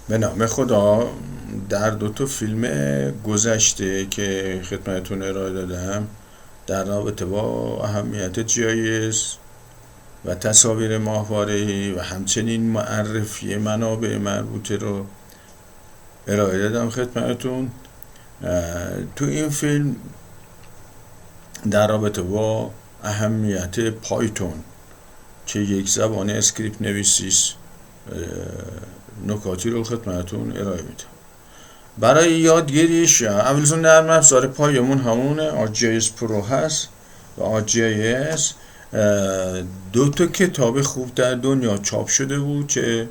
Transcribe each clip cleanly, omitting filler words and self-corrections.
به نام خدا. در دو تا فیلم گذشته که خدمتتون ارائه دادم در رابطه با اهمیت جایز و تصاویر ماهواره‌ای و همچنین معرفی منابع مربوطه رو ارائه دادم خدمتتون. تو این فیلم در رابطه با اهمیت پایتون که یک زبان اسکریپت نویسی است نکاتی رو خدمتتون ارائه میدم. برای یادگیریش اولین نرم افزار پایمون همون ArcGIS Pro هست و ArcGIS دو تا کتاب خوب در دنیا چاپ شده بود که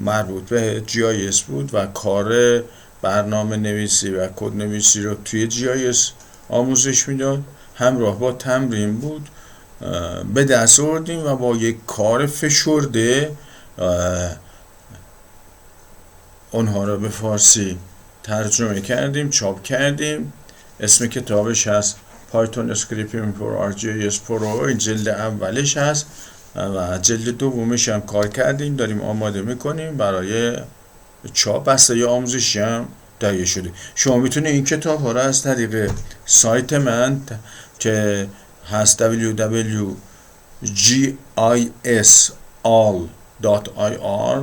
مربوط به GIS بود و کار برنامه نویسی و کد نویسی رو توی GIS آموزش میداد، همراه با تمرین بود. به دست آوردیم و با یک کار فشرده اونها رو به فارسی ترجمه کردیم، چاپ کردیم. اسم کتابش هست Python Scripting for ArcGIS Pro. این جلد اولش هست و جلد دومش هم کار کردیم، داریم آماده میکنیم برای چاپ. بسته آموزشی هم تهیه شده. شما میتونید این کتاب ها رو از طریق سایت من که هست www.gisall.ir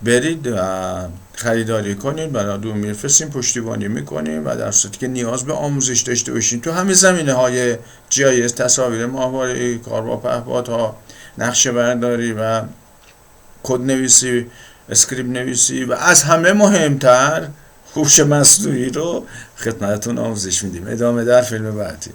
برید و خریداری کنید، براتون میفرستیم، پشتیبانی میکنیم و در صورتی که نیاز به آموزش داشته باشین تو همه زمینه های GIS، تصاویر ماهواره‌ای، کار با پهپادها، نقشه برداری و کد نویسی، اسکریپت نویسی و از همه مهمتر هوش مصنوعی رو خدمتتون آموزش میدیم. ادامه در فیلم بعدی.